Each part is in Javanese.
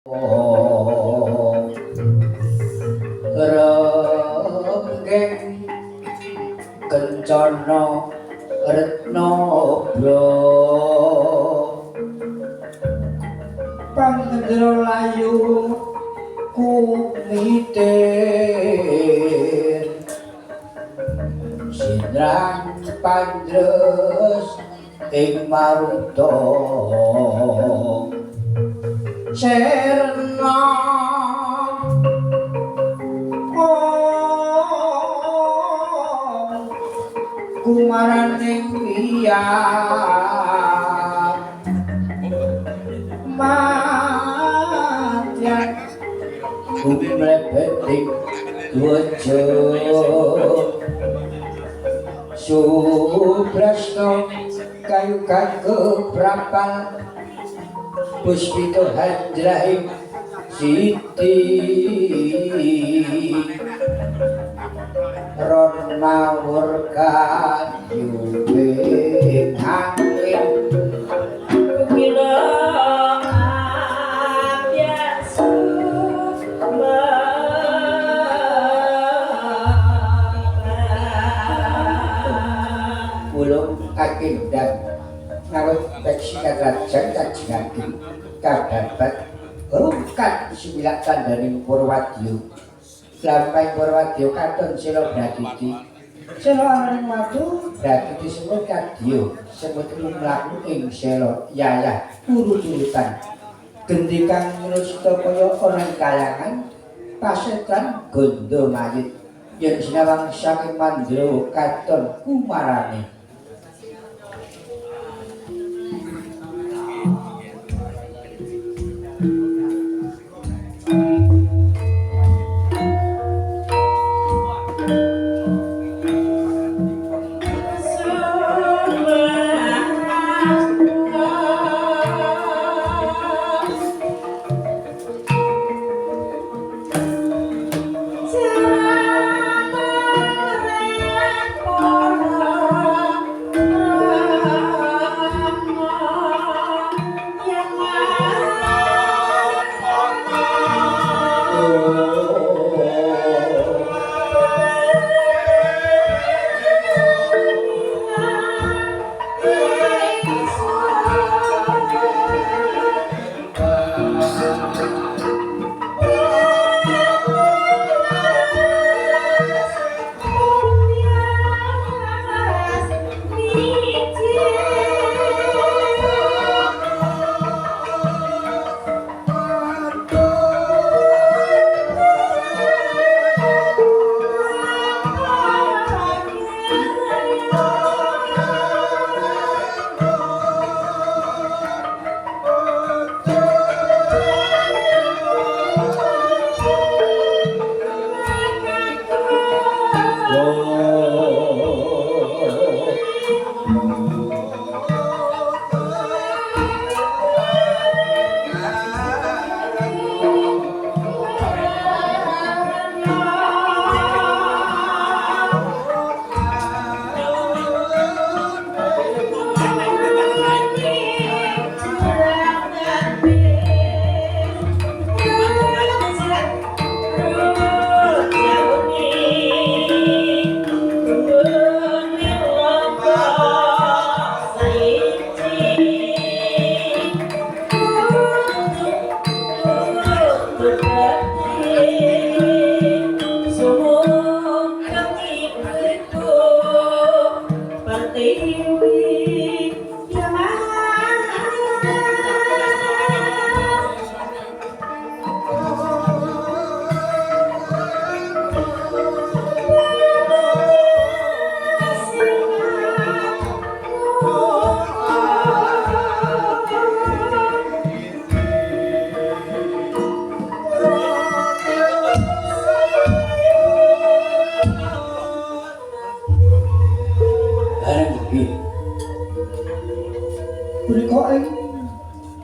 Renggeng kencana retna bra pandra layu kumitir sindrang pandres ing maruta serna kumaraning wiyar madyan kumlebeting dwaja suprasna kayu kageprapal puspito handraing siti ron mawur kayuwe angin kumila abyasu ulung aking dan ngawet beksikan rajan kajingaking kadabat rungkat sembilan tandaning Purwadya lampahing Purwadya katon sila braditi sela aring watu braditi semut kadya semut mlaku ing sela yayah urut-urutan gendikang nusta kaya ana kayangan pasetan gondo mayit yen sinawang saking mandra katon kumarane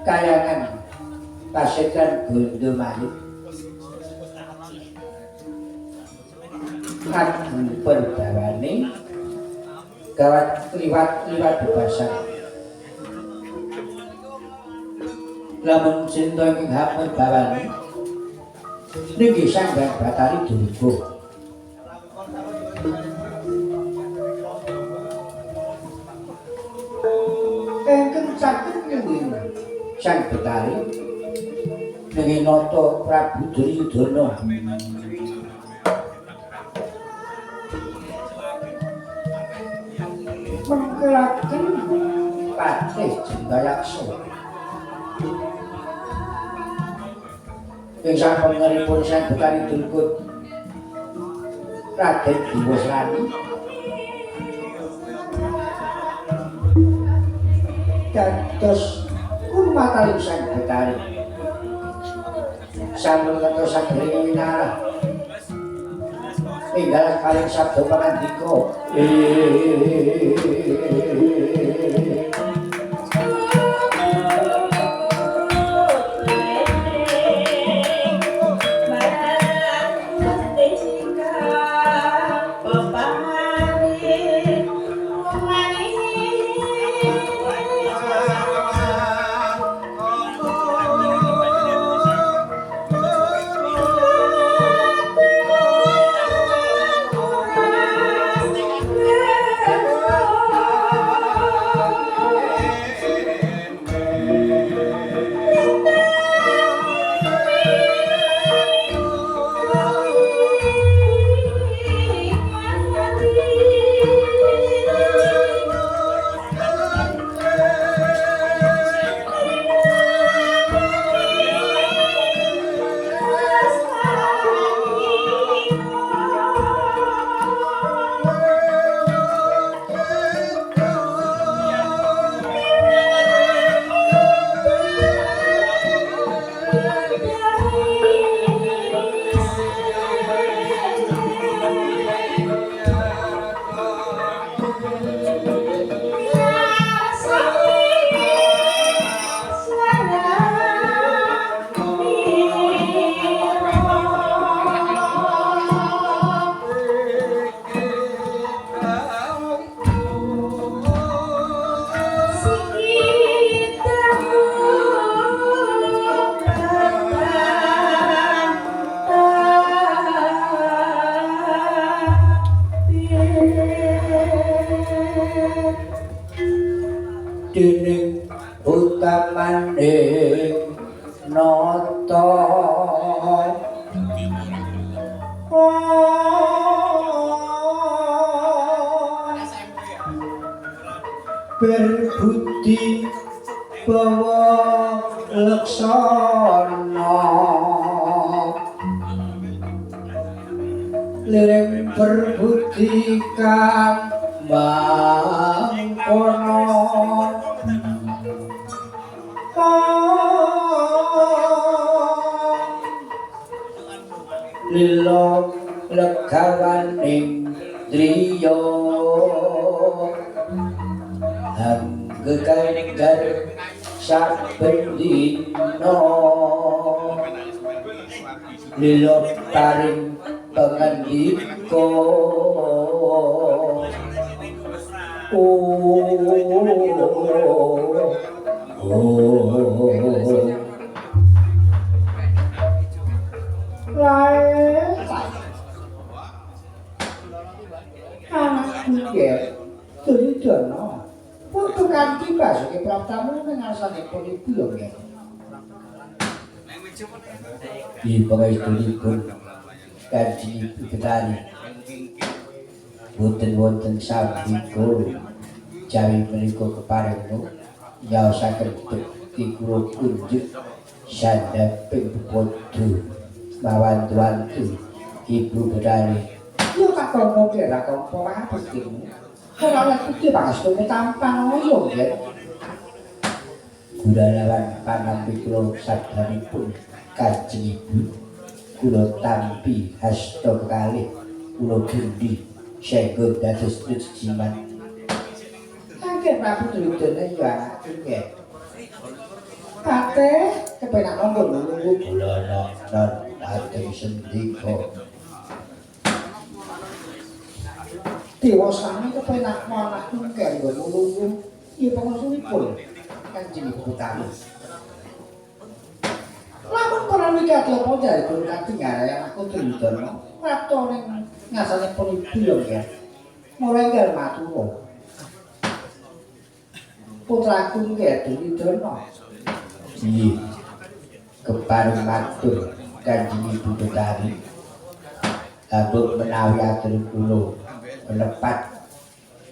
kayangan pasetan gondo mayit agung perdawane gawat liwat bebasan lamun cinta ing hapun bawani niki Sanghyang Batari Durga engkang saged nyuwun Sang Batari niki nata Prabu Duryudana mengkelaken Patih Jendayaksa ing sapangeripun Sang Batari Durga Raden Diwasrani dados kurmataling Sang Batari sampun kados saged winarah enggal paling sabda pangandika dening utamaning nata berbudi bawa laksana liring berbudi kang mangkono lilo legawaning driya hanggegar saben dina lilo paring pangandika Duryudana waktu kanthi basuke Praptamu ngarsanipun ibu lho nggih. Di pangestunipun Kanjeng Ibu Betari boten-boten sabdika jawi menika keparenga nyaosaken bekti kula kunjuk sandhaping padha mawantu Ibu Betari. Yo tak kono ki ra kompo wae bektimu. Ora oleh putih pangestune tampang yo nggih. Guralawan panampi kula sabdanipun Kanjeng Ibu kula tampi hasta kekalih kula dindi senggo dados jimat. Kanggih Prabu Duryudana yo anak nggih. Patih kepenak nombor nunggu kula non ati sendika. Dewasane kepenak anak nggih nggo nunggu iki pangasunipun Kanjeng Ibu Betari. Ora mikir apa dari guru kadang arek aku Duryudana. Prato ning ngasane pun ibu yo ya. Mulai ngger matur. Putraku nggih Duryudana. Iya. Kepareng matur Kanjeng Ibu Betari. Labuk menawi atur kula lepat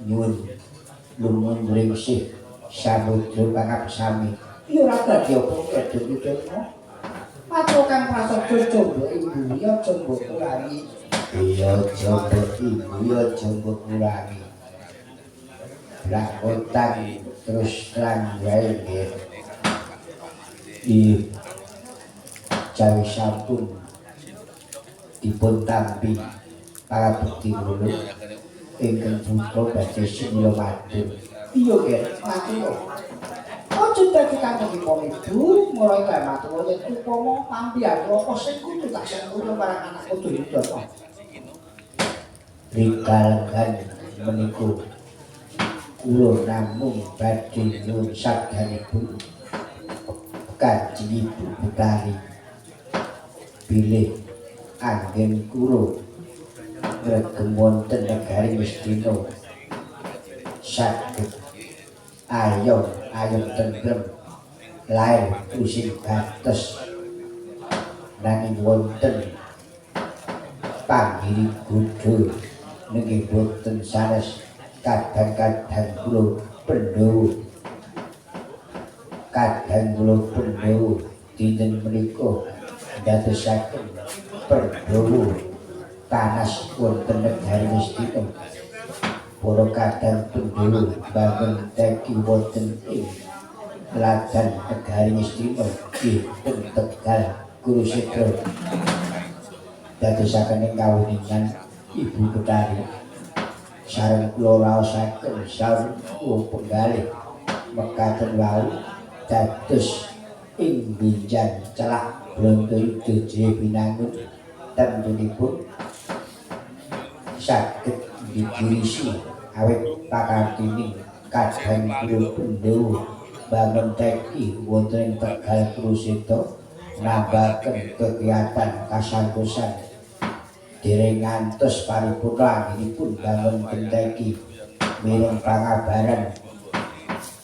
nyuwun lumun ringsih samudra pangabsami. Ya ora dadi apa Duryudana. Matur kang prasaja coba ibu ya coba kurangi. Iya coba ibu ya coba kurangi. Lah utang terus terang wae nggih. Iya. Jawi sampun dipun tampi para bukti dulu ingkang putra badhe sinyo matur. Iya nggih, matur. Ojo dadi kanthongipun ibu, mulai ta matur yen upama pambiyantu apa sing kudu tak sengkuna marang anakku Duryudana. Rikalengan meniku kula namung badhe nyuwun sabdanipun Kanjeng Ibu Betari. Bilih anggen kula ngregem wonten negari Mestina saged ayom tentrem lair using bates nanging wonten panggiri kudu nggih boten sanes kadang-kadang kula Pandhawa dinten menika dadosaken Pandhawa panas wonten negari Mestina. Para kadang Pandhawa bangun teki wonten ing ladan negari Mestina dinten Tegal Kurusetra. Dadosaken ing kawuningan Ibu Betari sareng kula raosaken sareng penggalih mekaten wau dados ing binjang celak Bronto Yuda Binangun tentunipun saged digirisi awit pakartining kadang kula Pandhawa bangun teki wonten ing Tegal Kurusetra nambahaken kegiatan kasangtosan dereng ngantos paripurna anggenipun bangun teki mireng pangabaran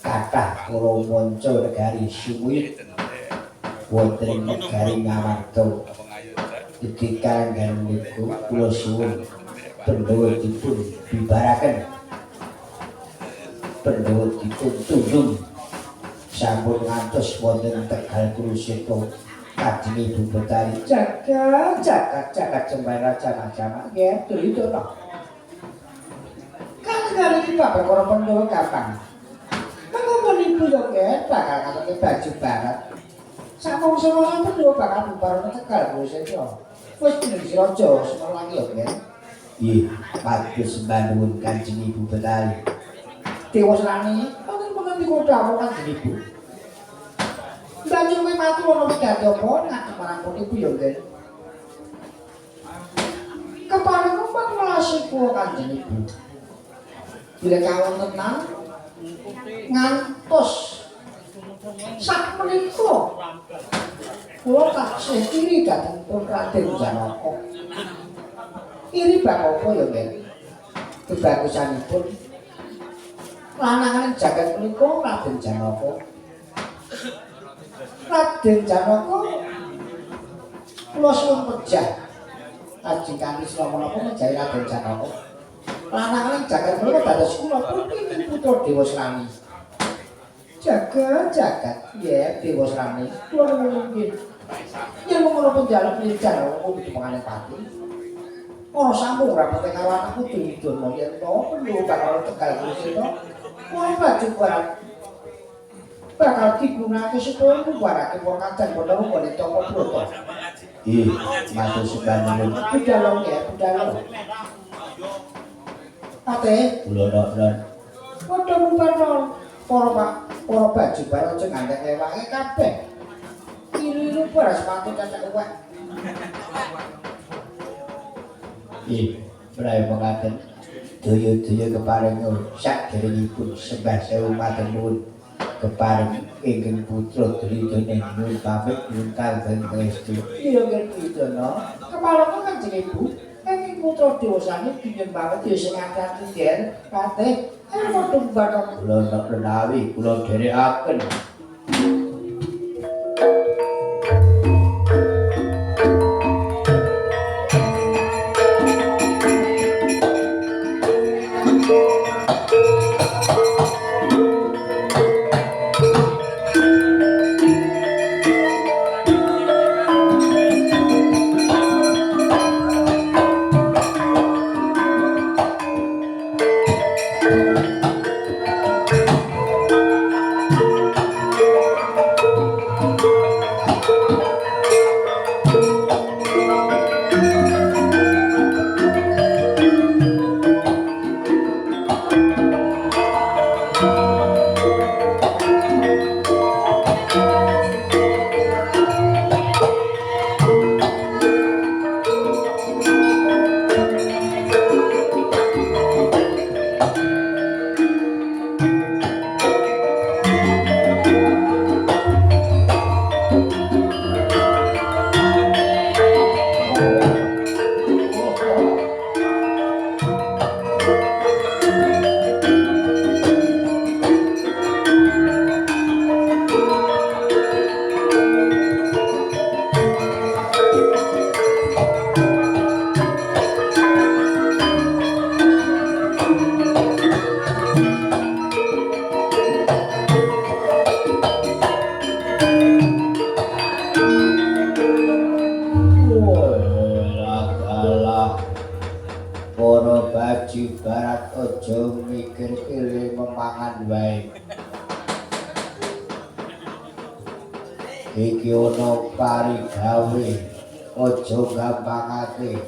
kathah para manca negari sumuyut wonten negari Ngamarta. Ketika niku kula suwun Pandhawa dipun bibaraken. Pandhawa dipun tunjung sampun ngantos wonten Tegal Kurusetra. Kanjeng Ibu Betari jagat jembara jana-jana nggih Duryudana. Kali iki perkara Pandhawa kapan? Mengko ibu yo bakal katene baju barat. Sampun semono Pandhawa bakal bubar Tegal Kurusetra. Wis bener si raja semono lagi yo nggih. Nggih, pados sembah nuwun Kanjeng Ibu Betari. Dewa Srani, mboten niku dawuh Kanjeng Ibu. Banjur kowe matur ana wigati apa ngadep marang ibu yo nggih. Kepareng 14 kuwi Kanjeng Ibu. Bila kawontenan ngantos sak menika kula taksih iri dhateng Raden Janaka. Iri bab apa ya nggih? Kebagusanipun lanangan jagat menika Raden Janaka. Raden Janaka kula suwun pejah ajeng kanthi menapa mejahi Raden Janaka. Lanangan jagat menika dados kula putra Dewa Srani. Jagat ya Dewa Srani kula nuwun yen ngono penjaluk niljan kudu pangane pati. Ora sambung rapote karo anakku Duryudana yen to perlu bakal Tegal Kurusetra. Ora baju barang bakal digunakake supaya mbubarake wong kadang Pandhawa boleh toko broto. Matur sembah nuwun. Budalong ya, budalong. Ate kula non. Padha mumparno para baju barang aja ngantek lewake kabeh. Iru-iru para sepatu cacak uwek. Prai mengatakan daya-daya keparing sak derengipun sembah sewu matur nuwun keparing ingkang putra Dridana nyuwun pamit nyuwun kagem Gusti. Iya ngerti no. Kepala Kanjeng Ibu, ingkang putra dewasane nyuwun pamit ya sing akeh den patih. Padha bathok kula nek menawi kula dherekaken. Barat ojo mikir pilih memangan wae. Iki ono parigawe ojo gampangake.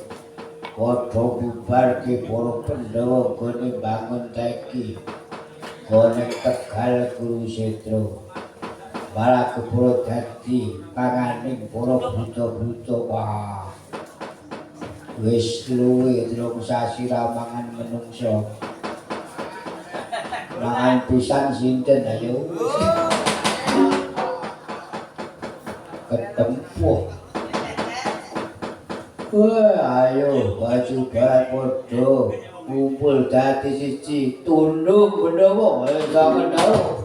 Padha bubarke para Pandhawa gone bangun teki. Gone Tegal Kurusetra. Malah kepuro dadi panganing para buta-buta wah. Wis luwe 3 sasi ra mangan menungso. Mangan pisan sinten ayo. Ketempuh. Wah, ayo baju barat padha kumpul dadi siji tunduk Pandhawa sampeyan tau.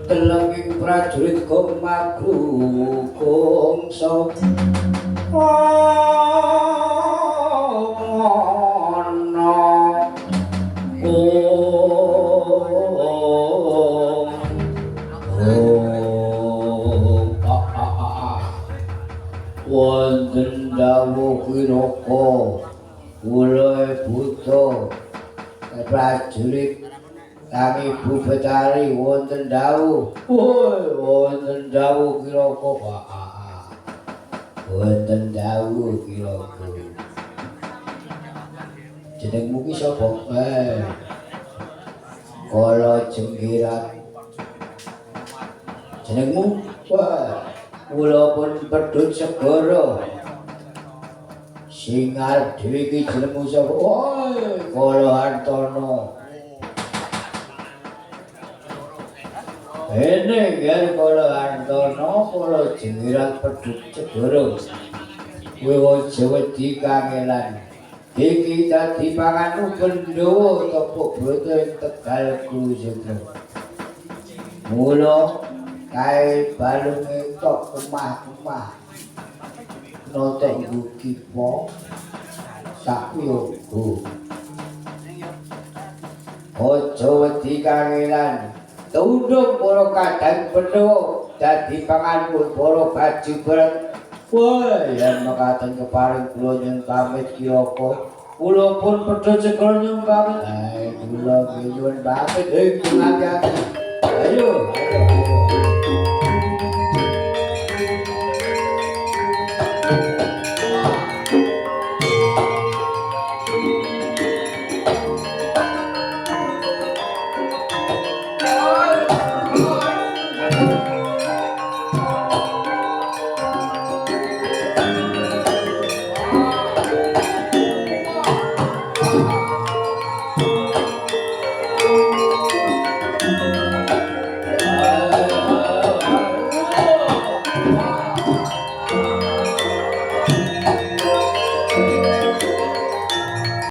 Telenging prajurit komaku kongso wonten dawuh Wiraka kula buta prajurit kang Ibu Betari wonten dawuh. Wonten dawuh Wiraka Pak. Wonten dawuh Wiraka. Jenengmu ki sapa? Kala Jenggirat. Jenengmu? Wah, kula pun pedhut segara. Sing arep dhewe iki jenengmu sapa? Kala Hartono. Ene gare kala Hartono, kala Jenggirat pedhut segara. kowe aja wedi kangelan. Iki dadi panganmu Pandhawa tepuk broto ing Tegal Kusutra. Mula kae balunge tok kemah-kemah. Notok bukipo sakyogo. Aja wedi kangelan. Tunduk para kadang Pandhawa dadi panganmu para baju berat. Wah, yen mekaten keparing kula nyuwun pamit kiraka. Kula pun pedha cekel nyuwun pamit. Kula nyuwun pamit ing hati-hati. Ayo, ayo.